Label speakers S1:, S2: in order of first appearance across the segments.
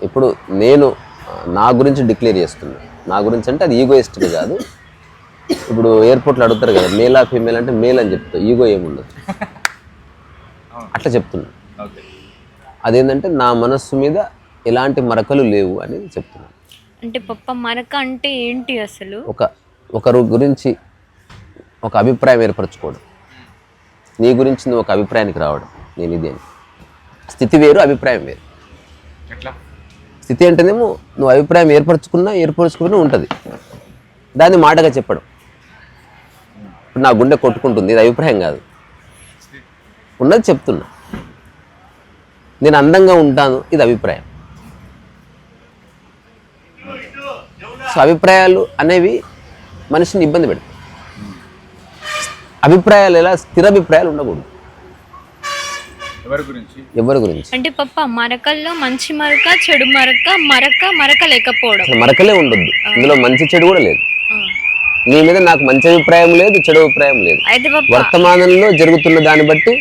S1: ఇప్పుడు నేను నా గురించి డిక్లేర్ చేస్తున్నా. నా గురించి అంటే అది ఈగోయిస్ట్గా కాదు. ఇప్పుడు ఎయిర్పోర్ట్లో అడుగుతారు కదా మేలా ఫీమేల్ అంటే మేల్ అని చెప్తా, ఈగో ఏముండదు. అట్లా చెప్తున్నా. అదేంటంటే నా మనస్సు మీద ఎలాంటి మరకలు లేవు అని చెప్తున్నాను.
S2: అంటే పప్ప మరక అంటే ఏంటి అసలు?
S1: ఒకరు గురించి ఒక అభిప్రాయం ఏర్పరచుకోవడం, నీ గురించి నువ్వు ఒక అభిప్రాయానికి రావడం, నేను ఇదే స్థితి వేరు, అభిప్రాయం వేరు. స్థితి అంటేనేమో నువ్వు అభిప్రాయం ఏర్పరచుకున్నా ఉంటుంది, దాన్ని మాటగా చెప్పడం. ఇప్పుడు నా గుండె కొట్టుకుంటుంది, ఇది అభిప్రాయం కాదు, ఉన్నది చెప్తున్నా. నేను అందంగా ఉంటాను, ఇది అభిప్రాయం. సో అభిప్రాయాలు అనేవి మనిషిని ఇబ్బంది పెడతాయి. అభిప్రాయాలు ఎలా స్థిర అభిప్రాయాలు ఉండకూడదు ఎవరి గురించి.
S2: అంటే పప్ప మరకల్లో మంచి మరక, చెడు మరక, మరక లేకపోవడం,
S1: మరకలే ఉండొద్దు. ఇందులో మంచి చెడు కూడా లేదు. నీ మీద నాకు మంచి అభిప్రాయం లేదు, చెడు అభిప్రాయం లేదు. వర్తమానంలో జరుగుతున్న దాన్ని బట్టి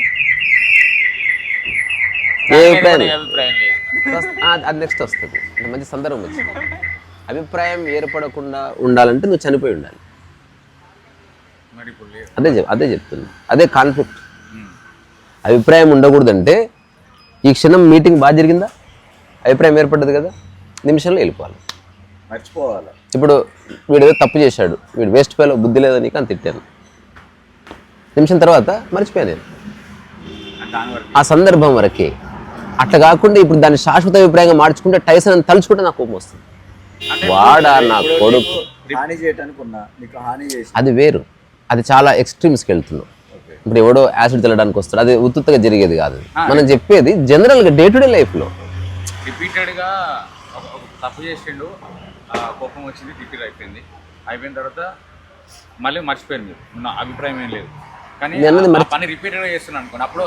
S1: ఏ అభిప్రాయం అది నెక్స్ట్ వస్తుంది. మంచి సందర్భం వచ్చింది. అభిప్రాయం ఏర్పడకుండా ఉండాలంటే నువ్వు చనిపోయి ఉండాలి. అదే చెప్తున్నా, అదే కాన్ఫ్లిక్ట్. అభిప్రాయం ఉండకూడదంటే ఈ క్షణం మీటింగ్ బాగా జరిగిందా, అభిప్రాయం ఏర్పడ్డది కదా, నిమిషంలో వెళ్ళిపోవాలి,
S3: మర్చిపోవాలి.
S1: ఇప్పుడు వీడు ఏదో తప్పు చేశాడు, వీడు వేస్ట్ పేలో బుద్ధి లేదని నీకు అని తిట్టాను, నిమిషం తర్వాత మర్చిపోయాను నేను ఆ సందర్భం వరకే. అట్లా కాకుండా ఇప్పుడు దాన్ని శాశ్వత అభిప్రాయంగా మార్చుకుంటే టైసన్ అని తలుచుకుంటే నాకు కోపం వస్తుంది. వాడా నా కొడుకు అది వేరు, అది చాలా ఎక్స్ట్రీమ్స్కి వెళ్తున్నావు. ఇప్పుడు ఎవడో యాసిడ్ తెల్లడానికి వస్తాడు, అది ఉత్తుగా జరిగేది కాదు. మనం చెప్పేది జనరల్గా డే టు డే లైఫ్లో.
S4: రిపీటెడ్గా తప్పు చేసిండు, కోపం వచ్చింది, రిపీట్ అయిపోయిన తర్వాత మళ్ళీ మర్చిపోయారు, మీరు నా అభిప్రాయం ఏం లేదు, కానీ పని రిపీటెడ్గా చేస్తున్నాను అనుకోండి, అప్పుడు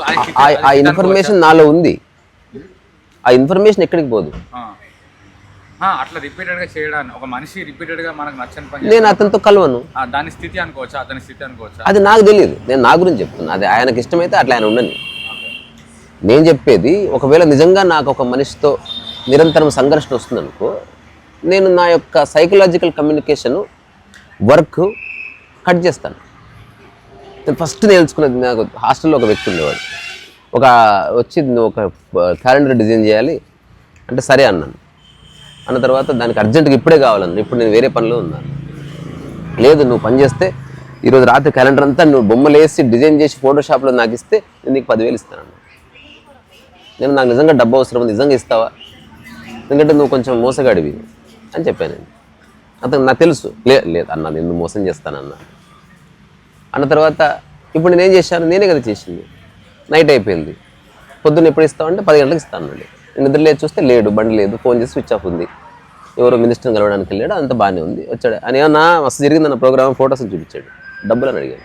S1: ఆ ఇన్ఫర్మేషన్ నాలో ఉంది, ఆ ఇన్ఫర్మేషన్ ఎక్కడికి పోదు.
S4: అట్లా రిపీటెడ్గా చేయడానికి ఒక మనిషి రిపీటెడ్గా మనకు నచ్చని పని
S1: నేను అతనితో కలవను,
S4: దాని స్థితి అనుకోవచ్చా, అతని స్థితి అనుకోవచ్చా,
S1: అది నాకు తెలియదు. నేను నా గురించి చెప్తున్నా, అది ఆయనకి ఇష్టమైతే అట్లా ఆయన ఉండని. నేను చెప్పేది ఒకవేళ నిజంగా నాకు ఒక మనిషితో నిరంతరం సంఘర్షణ వస్తుందనుకో, నేను నా యొక్క సైకలాజికల్ కమ్యూనికేషన్ వర్క్ కట్ చేస్తాను. నేను ఫస్ట్ నేర్చుకున్నది, నాకు హాస్టల్లో ఒక వ్యక్తి ఉండేవాడు, వచ్చి నువ్వు ఒక క్యాలెండర్ డిజైన్ చేయాలి అంటే సరే అన్నాను. అన్న తర్వాత దానికి అర్జెంటుగా ఇప్పుడే కావాలన్నా, ఇప్పుడు నేను వేరే పనిలో ఉన్నాను. లేదు నువ్వు పని చేస్తే ఈరోజు రాత్రి క్యాలెండర్ అంతా నువ్వు బొమ్మలు వేసి డిజైన్ చేసి ఫోటోషాప్లో నాకు ఇస్తే నేను నీకు 10,000 ఇస్తానన్నా. నాకు నిజంగా డబ్బు అవసరం ఉంది, నిజంగా ఇస్తావా, ఎందుకంటే నువ్వు కొంచెం మోసగాడివి అని చెప్పాను నేను. అతను నాకు తెలుసు, లేదు అన్నా నేను మోసం చేస్తానన్నా. అన్న తర్వాత ఇప్పుడు నేనేం చేశాను, నేనే కదా చేసింది. నైట్ అయిపోయింది, పొద్దున్న ఎప్పుడు ఇస్తామంటే 10 గంటలకు ఇస్తాను అండి. నేను నిద్ర లేదు, చూస్తే లేడు, బండి లేదు, ఫోన్ చేసి స్విచ్ ఆఫ్ ఉంది, ఎవరో మినిస్టర్ని కలవడానికి వెళ్ళాడు, అంత బాగానే ఉంది, వచ్చాడు అని ఏమన్నా మస్తు జరిగిందన్న ప్రోగ్రామ్ ఫొటోస్ చూపించాడు, డబ్బులు అని అడిగాడు.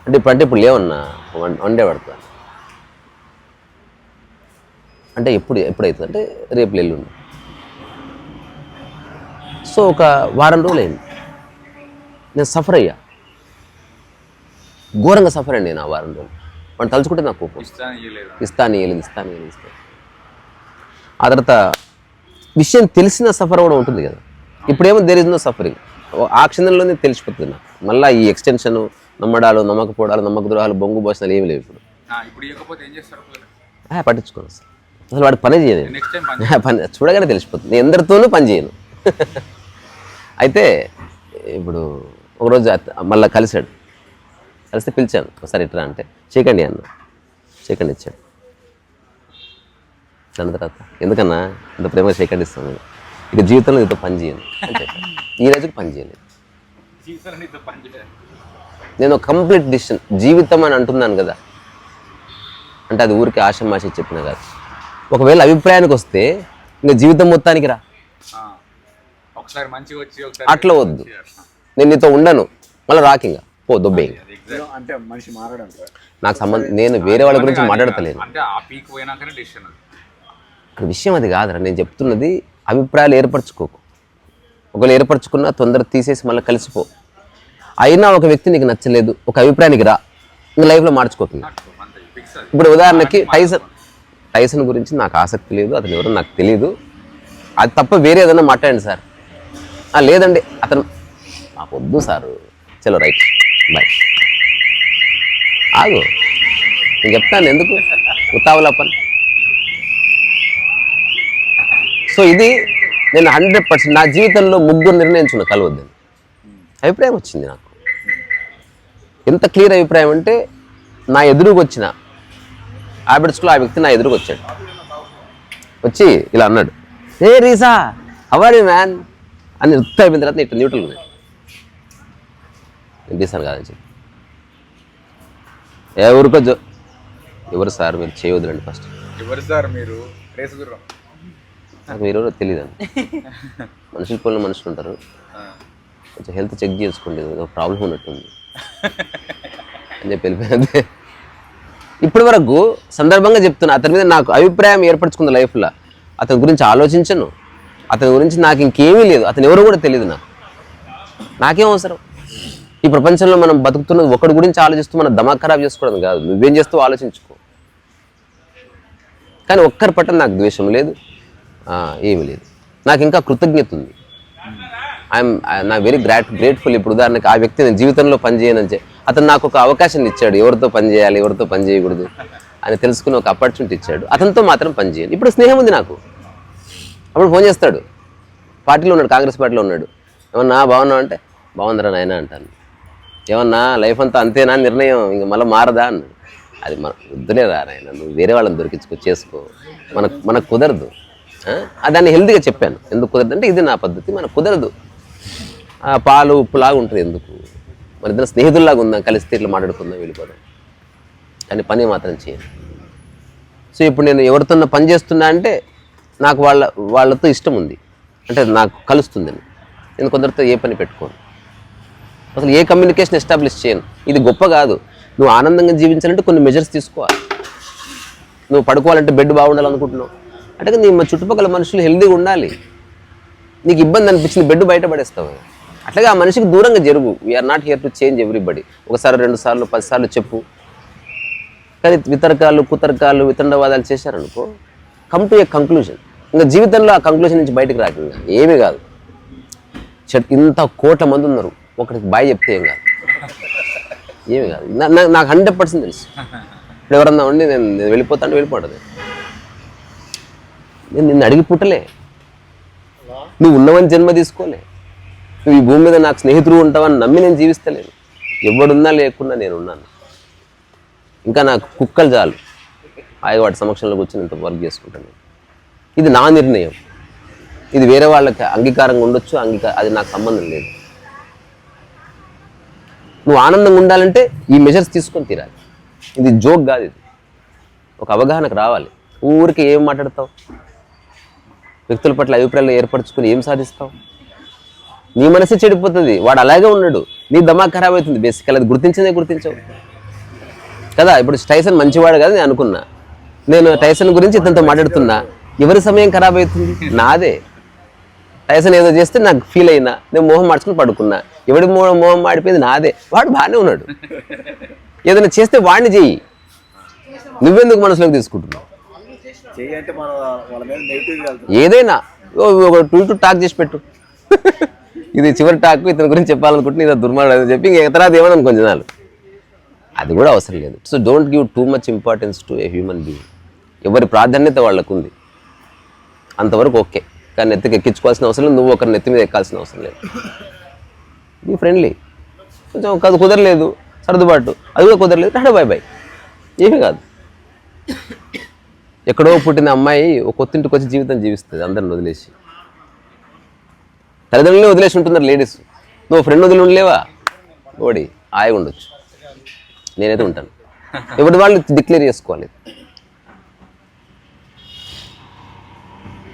S1: అంటే ఇప్పుడు లేవన్నా వన్ డే పడుతుంది అంటే ఎప్పుడవుతుంది అంటే రేపు ఎల్లుండి. సో ఒక వారం రోజులు అయింది, నేను సఫర్ అయ్యా, ఘోరంగా సఫర్ అయ్యాను నేను ఆ వారం రోజులు. వాడిని తలుచుకుంటే నాకు కోపం, ఇస్తాను. ఆ తర్వాత విషయం తెలిసిన సఫర్ అవ్వడం ఉంటుంది కదా, ఇప్పుడేమో దేర్ ఇస్ నో సఫరింగ్, ఆ క్షణంలోనే తెలిసిపోతుంది నాకు. మళ్ళీ ఈ ఎక్స్టెన్షన్, నమ్మడాలు, నమ్మకపోవడాలు, నమ్మక ద్రోహాలు, బొంగు భోజనాలు ఏమి లేవు ఇప్పుడు. పట్టించుకోను అసలు వాడు పని చేయను, పని చూడగానే తెలిసిపోతుంది. నేను ఎందరితోనూ పని చేయను. అయితే ఇప్పుడు ఒకరోజు మళ్ళీ కలిస్తే పిలిచాను, ఒకసారి ఇట్రా అంటే చేయకండి అన్న, చేయకండి ఇచ్చాడు. దాని తర్వాత ఎందుకన్నా ఇంత ప్రేమ చేయకండి ఇస్తాను, ఇక జీవితంలో నీతో పని చేయను అని చెప్పాను. ఈ రోజుకి పని చేయలేదు నేను. కంప్లీట్ డిసిషన్, జీవితం అని అంటున్నాను కదా, అంటే అది ఊరికి ఆశమాషి చెప్పిన కాదు. ఒకవేళ అభిప్రాయానికి వస్తే ఇంకా జీవితం మొత్తానికి రా, అట్లా వద్దు. నేను నీతో ఉండను, మళ్ళీ రాకింగా పో దొబ్బే.
S3: అంటే మనిషి మారడం
S1: నాకు సంబంధం, నేను వేరే వాళ్ళ గురించి మాట్లాడతలేను. అక్కడ విషయం అది కాదురా, నేను చెప్తున్నది అభిప్రాయాలు ఏర్పరచుకోకు. ఒకవేళ ఏర్పరచుకున్నా తొందర తీసేసి మళ్ళీ కలిసిపో. అయినా ఒక వ్యక్తి నీకు నచ్చలేదు, ఒక అభిప్రాయానికి రా, ఇంకా లైఫ్లో మార్చుకోకుండా. ఇప్పుడు ఉదాహరణకి టైసన్ గురించి నాకు ఆసక్తి లేదు, అతను ఎవరో నాకు తెలియదు, అది తప్ప వేరే ఏదైనా మాట్లాడండి సార్. లేదండి అతను మాకు వద్దు సారు, చలో రైట్ బాయ్. ఆగు, నేను చెప్తాను ఎందుకు ఉత్తావులప్పన్. సో ఇది నేను 100% నా జీవితంలో ముగ్గురు నిర్ణయించుకున్న కలవద్దని అభిప్రాయం వచ్చింది నాకు. ఎంత క్లియర్ అభిప్రాయం అంటే, నా ఎదురుకు వచ్చిన హ్యాబిట్స్లో ఆ వ్యక్తి నా ఎదురుకు వచ్చాడు, వచ్చి ఇలా అన్నాడు, ఏ రీసా హవర్ యు మ్యాన్ అని ఉత్త అయిపోయిన తర్వాత ఇట్లా న్యూట్రల్ ఉన్నాడు. నేను తీసాను కాదని చెప్పి ఊరికో ఎవరు సార్ మీరు చేయవద్దులండి ఫస్ట్.
S4: ఎవరు సార్ మీరు? రేసు గుర్రం.
S1: నాకు మీరు తెలియదండి. మనుషుల పనులు మనుషులు ఉంటారు, కొంచెం హెల్త్ చెక్ చేసుకోండి, ఏదో ప్రాబ్లం ఉన్నట్టుంది అని చెప్పి వెళ్ళిపోయింది. ఇప్పటి వరకు సందర్భంగా చెప్తున్నా, అతని మీద నాకు అభిప్రాయం ఏర్పరచుకుంది లైఫ్లో. అతని గురించి ఆలోచించను, అతని గురించి నాకు ఇంకేమీ లేదు, అతను ఎవరో కూడా తెలియదు నాకేం అవసరం. ఈ ప్రపంచంలో మనం బతుకుతున్నది ఒకటి గురించి ఆలోచిస్తూ మనం దమాక్ ఖరాబ్ చేసుకోవడం కాదు, నువ్వేం చేస్తావో ఆలోచించుకో. కానీ ఒక్కరి పట్ల నాకు ద్వేషం లేదు, ఏమీ లేదు. నాకు ఇంకా కృతజ్ఞత ఉంది. నా వెరీ గ్రేట్ఫుల్. ఇప్పుడు ఉదాహరణకి ఆ వ్యక్తి నేను జీవితంలో పనిచేయనని అతను నాకు ఒక అవకాశం ఇచ్చాడు, ఎవరితో పని చేయాలి ఎవరితో పని చేయకూడదు అని తెలుసుకుని ఒక ఆపర్చునిటీ ఇచ్చాడు. అతనితో మాత్రం పని చేయను. ఇప్పుడు స్నేహం ఉంది నాకు. అప్పుడు ఫోన్ చేస్తాడు, పార్టీలో ఉన్నాడు, కాంగ్రెస్ పార్టీలో ఉన్నాడు, ఏమన్నా బాగున్నావు అంటే బాగుందరా నాయన అంటాను. ఏమన్నా లైఫ్ అంతా అంతేనా నిర్ణయం, ఇంక మళ్ళీ మారదా అన్నాడు. అది వద్దులేరా నాయన, నువ్వు వేరే వాళ్ళని దొరికించుకో, చేసుకో, మనకు కుదరదు. దాన్ని హెల్తీగా చెప్పాను, ఎందుకు కుదరదు అంటే ఇది నా పద్ధతి, మనకు కుదరదు, పాలు ఉప్పులాగా ఉంటుంది, ఎందుకు మన ఇద్దరు స్నేహితుల్లాగా ఉందాం, కలిసి ఇట్లా మాట్లాడుకుందాం, వెళ్ళిపోదాం, కానీ పని మాత్రం చేయను. సో ఇప్పుడు నేను ఎవరితో పని చేస్తున్నా అంటే నాకు వాళ్ళతో ఇష్టం ఉంది, అంటే నాకు కలుస్తుందని. నేను కొందరితో ఏ పని పెట్టుకోను, అసలు ఏ కమ్యూనికేషన్ ఎస్టాబ్లిష్ చేయను. ఇది గొప్ప కాదు. నువ్వు ఆనందంగా జీవించాలంటే కొన్ని మెజర్స్ తీసుకోవాలి. నువ్వు పడుకోవాలంటే బెడ్ బాగుండాలనుకుంటున్నావు అంటే నీ చుట్టుపక్కల మనుషులు హెల్దీగా ఉండాలి. నీకు ఇబ్బంది అనిపించింది బెడ్ బయటపడేస్తావు. అట్లాగే ఆ మనిషికి దూరంగా జరుగు. We are not here to change everybody. ఒకసారి 2 సార్లు 10 సార్లు చెప్పు. కానీ వితర్కాలు కుతర్కాలు వితండవాదాలు చేశారనుకో, కమ్ టు ఏ కంక్లూజన్. ఇంకా జీవితంలో ఆ కంక్లూజన్ నుంచి బయటకు రాకుండా ఏమీ కాదు. ఇంత కోట్ల మంది ఉన్నారు, ఒకటికి బాయ్ చెప్తే ఏం కాదు, ఏమి కాదు. నాకు 100% తెలుసు. ఇప్పుడు ఎవరన్నా ఉండి నేను వెళ్ళిపోతాను, వెళ్ళిపోతుంది. నేను నిన్ను అడిగి పుట్టలే, నువ్వు ఉన్నవని జన్మ తీసుకోలే, నువ్వు ఈ భూమి మీద నాకు స్నేహితుడు ఉంటావని నమ్మి నేను జీవిస్తలేను. ఎవడున్నా లేకున్నా నేను ఉన్నాను. ఇంకా నాకు కుక్కలు చాలు, వాటి సమక్షంలో కూర్చొని ఇంత వర్క్ చేసుకుంటాను. ఇది నా నిర్ణయం. ఇది వేరే వాళ్ళకి అంగీకారంగా ఉండొచ్చు, అది నాకు సంబంధం లేదు. నువ్వు ఆనందంగా ఉండాలంటే ఈ మెజర్స్ తీసుకొని తీరాలి. ఇది జోక్ కాదు, ఇది ఒక అవగాహనకు రావాలి. ఊరికి ఏం మాట్లాడతావు, వ్యక్తుల పట్ల అభిప్రాయాలు ఏర్పరచుకుని ఏం సాధిస్తావు? నీ మనసే చెడిపోతుంది. వాడు అలాగే ఉన్నాడు, నీ దమాక్ ఖరాబ్ అవుతుంది. బేసికల్ అది గుర్తించవు కదా. ఇప్పుడు టైసన్ మంచివాడు కదా నేను అనుకున్నా, నేను టైసన్ గురించి ఇతనితో మాట్లాడుతున్నా, ఎవరి సమయం ఖరాబ్ అవుతుంది? నాదే. టైసన్ ఏదో చేస్తే నాకు ఫీల్ అయినా, నేను మోహం మార్చుకుని పడుకున్నా, ఎవడి మోహం మాడిపోయింది నాదే. వాడు బాగానే ఉన్నాడు. ఏదైనా చేస్తే వాడిని చెయ్యి, నువ్వెందుకు మనసులోకి తీసుకుంటున్నావు? ఏదైనా ఒక 2 టాక్ చేసి పెట్టు, ఇది చివరి టాక్, ఇతని గురించి చెప్పాలనుకుంటున్నా, ఇది దుర్మార్గం అని చెప్పి ఇంక తర్వాత ఏమన్నా కొంచెం నాలు, అది కూడా అవసరం లేదు. So don't give too much importance to a human being. ఎవరి ప్రాధాన్యత వాళ్ళకు ఉంది, అంతవరకు ఓకే. కానీ నెత్తికి ఎక్కించుకోవాల్సిన అవసరం లేదు, నువ్వు ఒకరి నెత్తి మీద ఎక్కాల్సిన అవసరం లేదు. Be friendly. కొంచెం అది కుదరలేదు, సర్దుబాటు, అది కూడా కుదరలేదు, టాటా బాయ్ బాయ్, ఏమీ కాదు. ఎక్కడో పుట్టిన అమ్మాయి ఒక కొత్తింటికి వచ్చి జీవితం జీవిస్తుంది అందరిని వదిలేసి. తల్లిదండ్రులనే వదిలేసి ఉంటున్నారు లేడీస్. నువ్వు ఫ్రెండ్ వదిలి ఉండలేవా? ఓడి హాయిగా ఉండొచ్చు. నేనైతే ఉంటాను. ఎవరి వాళ్ళు డిక్లేర్ చేసుకోవాలి.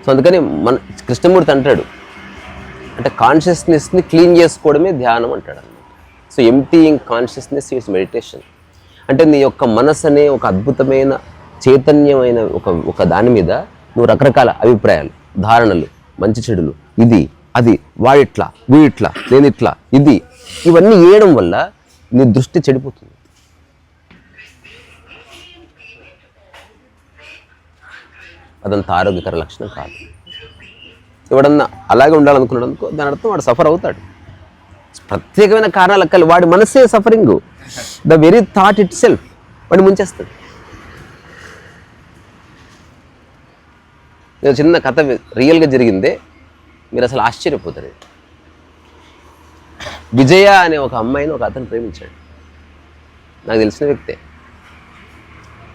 S1: సో అందుకని కృష్ణమూర్తి అంటాడు, అంటే కాన్షియస్నెస్ని క్లీన్ చేసుకోవడమే ధ్యానం అంటాడు అన్నమాట. So emptying consciousness is meditation. అంటే నీ యొక్క మనసు అనే ఒక అద్భుతమైన చైతన్యమైన ఒక దాని మీద నువ్వు రకరకాల అభిప్రాయాలు, ధారణలు, మంచి చెడులు, ఇది అది, వాడిట్లా వీడిట్లా నేను ఇట్లా, ఇది ఇవన్నీ వేయడం వల్ల నీ దృష్టి చెడిపోతుంది. అదంత ఆరోగ్యకర లక్షణం కాదు. ఎవడన్నా అలాగే ఉండాలనుకున్నాడు అనుకో, దాని అర్థం వాడు సఫర్ అవుతాడు. ప్రత్యేకమైన కారణాలు అక్కలు వాడి మనసే suffering, the very thought it self వాడిని ముంచేస్తుంది. నేను చిన్న కథ రియల్గా జరిగిందే, మీరు అసలు ఆశ్చర్యపోతారు. విజయ అనే ఒక అమ్మాయిని ఒక అతను ప్రేమించాడు, నాకు తెలిసిన వ్యక్తే.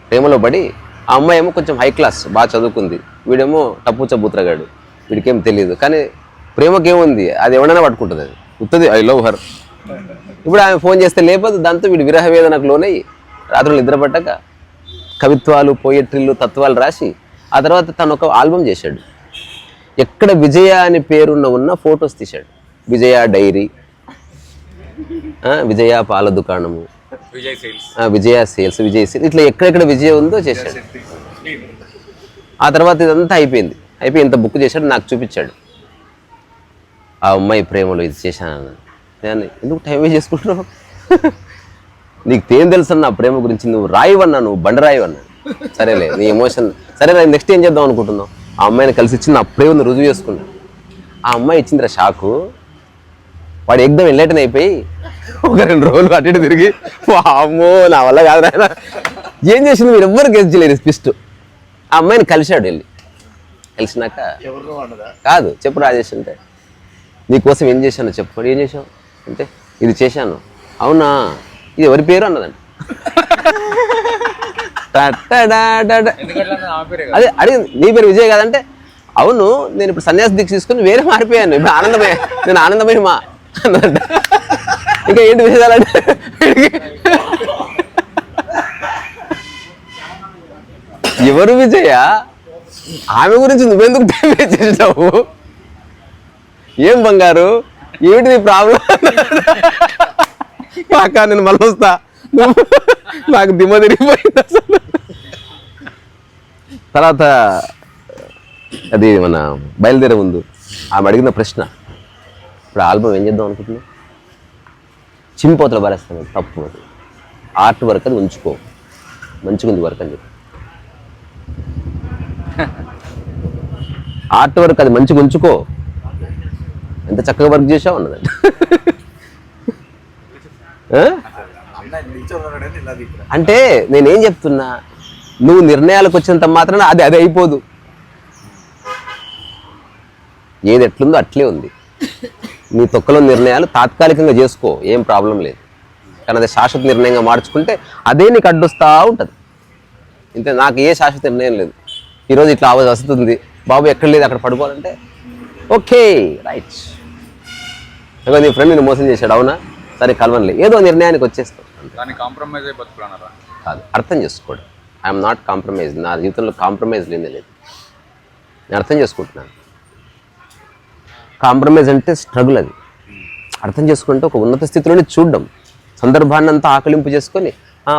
S1: ప్రేమలో పడి ఆ అమ్మాయి ఏమో కొంచెం హై క్లాస్, బాగా చదువుకుంది, వీడేమో టప్పు చబూత్రగాడు, వీడికేం తెలియదు. కానీ ప్రేమకేముంది, అది ఎవడైనా పట్టుకుంటుంది, అది ఉత్తది ఐ లవ్ హర్. ఇప్పుడు ఆమె ఫోన్ చేస్తే లేపదు, దాంతో వీడు విరహ వేదనకు లోనయ్యి రాత్రులు నిద్రపట్టక కవిత్వాలు, పోయట్రీలు, తత్వాలు రాసి ఆ తర్వాత తను ఒక ఆల్బమ్ చేశాడు. ఎక్కడ విజయ అని పేరున్న ఫొటోస్ తీశాడు. విజయ డైరీ, విజయ పాల దుకాణము, విజయ సేల్స్, విజయ్ సేల్స్, ఇట్లా ఎక్కడెక్కడ విజయ ఉందో చేశాడు. ఆ తర్వాత ఇదంతా అయిపోయి ఇంత బుక్ చేశాడు, నాకు చూపించాడు. ఆ అమ్మాయి ప్రేమలో ఇది చేశాను. నేను ఎందుకు టైం వేస్ట్ చేసుకుంటున్నావు, నీకు ఏం తెలుసు అన్న ప్రేమ గురించి, నువ్వు రాయివన్నా, నువ్వు బండరాయివన్నా. సరేలే నీ ఎమోషన్, సరేలే నెక్స్ట్ ఏం చేద్దాం అనుకుంటున్నావు. ఆ అమ్మాయిని కలిసి ఇచ్చి నా ప్రేమను రుజువు చేసుకున్నా. ఆ అమ్మాయి ఇచ్చిందిరా షాకు, వాడు ఎగ్దం ఎల్లటన్ అయిపోయి ఒక 2 రోజులు అటు ఇటు తిరిగి, అమ్మో నా వల్ల కాదు నాయన, ఏం చేసింది మీరు ఎవ్వరు గెలిచలేరు ట్విస్ట్. ఆ అమ్మాయిని కలిశాడు, వెళ్ళి కలిసినాక కాదు చెప్పు రాజేష్ అంటే, నీకోసం ఏం చేశాను చెప్పు. ఏం చేశావు అంటే, ఇది చేశాను. అవునా, ఇది ఎవరి పేరు అన్నదండి. అదే అడిగింది, నీ పేరు విజయ్ కాదంటే, అవును నేను ఇప్పుడు సన్యాస దీక్ష తీసుకుని వేరే మారిపోయాను, ఇప్పుడు ఆనందమయ్య, నేను ఆనందమయ్య మా అన్నదంట. ఇంకా ఏంటి విషయాలంటే, ఎవరు విజయ, ఆమె గురించి నువ్వెందుకు టైం వేస్ట్ చేసావు, ఏం బంగారు, ఏమిటి నీ ప్రాబ్లం, కాక నేను మళ్ళీ వస్తా, నాకు దిమ్మ తిరిగిపోయింది అసలు. తర్వాత అది మన బయలుదేరే ముందు ఆమె అడిగిన ప్రశ్న, ఇప్పుడు ఆల్బమ్ ఏం చేద్దాం అనుకుంటున్నా, చింపోతలు పారేస్తాను, తప్పు, అది ఆర్ట్ వర్క్, అది ఉంచుకో, మంచిగా ఉంది వర్క్ అని చెప్పి. ఆర్ట్ వర్క్ అది మంచిగా ఉంచుకో, ఎంత చక్కగా వర్క్ చేసావు అన్నదండి. అంటే నేనేం చెప్తున్నా, నువ్వు నిర్ణయాలకు వచ్చినంత మాత్రాన అది అయిపోదు, ఏది ఎట్లుందో అట్లే ఉంది. నీ తొక్కలో నిర్ణయాలు తాత్కాలికంగా చేసుకో, ఏం ప్రాబ్లం లేదు. కానీ అది శాశ్వత నిర్ణయంగా మార్చుకుంటే అదే నీకు అడ్డొస్తూ ఉంటుంది. ఇంతే, నాకు ఏ శాశ్వత నిర్ణయం లేదు. ఈరోజు ఇట్లా ఆవాజ్ వస్తుంది, బాబు ఎక్కడ లేదు అక్కడ పడుకోవాలంటే ఓకే రైట్, నీ ఫ్రెండ్ నేను మోసం చేశాడు, అవునా సరే కలవనులే, ఏదో నిర్ణయానికి వచ్చేస్తాం. కాదు, అర్థం చేసుకోవడం. ఐఎమ్ నాట్ కాంప్రమైజ్, నా జీవితంలో కాంప్రమైజ్ లేనే లేదు, నేను అర్థం చేసుకుంటున్నాను. కాంప్రమైజ్ అంటే స్ట్రగుల్, అది అర్థం చేసుకుంటే ఒక ఉన్నత స్థితిలోనే చూడడం, సందర్భాన్ని అంతా ఆకలింపు చేసుకొని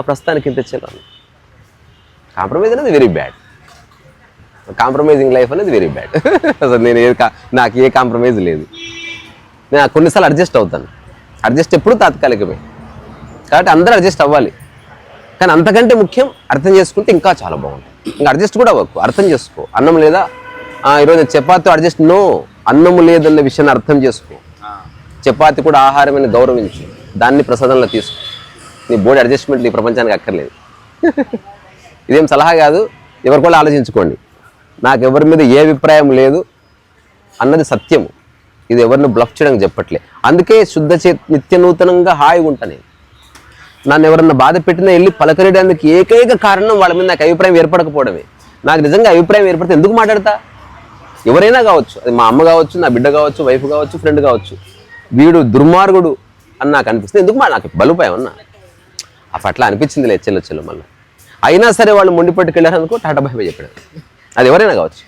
S1: ప్రస్తుతానికి ఇంత వచ్చేలాను. కాంప్రమైజ్ అనేది వెరీ బ్యాడ్, కాంప్రమైజింగ్ లైఫ్ అనేది వెరీ బ్యాడ్. అసలు నేను నాకు ఏ కాంప్రమైజ్ లేదు. నేను కొన్నిసార్లు అడ్జస్ట్ అవుతాను, అడ్జస్ట్ ఎప్పుడు తాత్కాలికమే, కాబట్టి అందరూ అడ్జస్ట్ అవ్వాలి. కానీ అంతకంటే ముఖ్యం అర్థం చేసుకుంటే ఇంకా చాలా బాగుంటుంది. ఇంకా అడ్జస్ట్ కూడా అవ్వకు, అర్థం చేసుకో. అన్నం లేదా, ఈరోజు చపాతీ అడ్జస్ట్, నో, అన్నము లేదన్న విషయాన్ని అర్థం చేసుకో. చపాతి కూడా ఆహారమైన గౌరవించు, దాన్ని ప్రసాదంలో తీసుకో. నీ బోర్డు అడ్జస్ట్మెంట్ నీ ప్రపంచానికి అక్కర్లేదు. ఇదేం సలహా కాదు, ఎవరి కూడా ఆలోచించుకోండి. నాకు ఎవరి మీద ఏ అభిప్రాయం లేదు అన్నది సత్యము, ఇది ఎవరిని బ్లఫ్ చేయడానికి చెప్పట్లే. అందుకే శుద్ధ నిత్య నూతనంగా హాయిగా ఉంటాను. నన్ను ఎవరన్నా బాధ పెట్టినా వెళ్ళి పలకరేయడానికి ఏకైక కారణం వాళ్ళ మీద నాకు అభిప్రాయం ఏర్పడకపోవడమే. నాకు నిజంగా అభిప్రాయం ఏర్పడితే ఎందుకు మాట్లాడతా? ఎవరైనా కావచ్చు, అది మా అమ్మ కావచ్చు, నా బిడ్డ కావచ్చు, వైఫ్ కావచ్చు, ఫ్రెండ్ కావచ్చు, వీడు దుర్మార్గుడు అని నాకు అనిపిస్తుంది, ఎందుకు నాకు బలుపాయమన్నా అప్పట్లా అనిపించింది లేదు చెల్లొచ్చెల్లు. మళ్ళీ అయినా సరే వాళ్ళు మొండి పట్టుకెళ్ళారనుకో టాటా బాయ్ బాయ్ చెప్పాడు, అది ఎవరైనా కావచ్చు.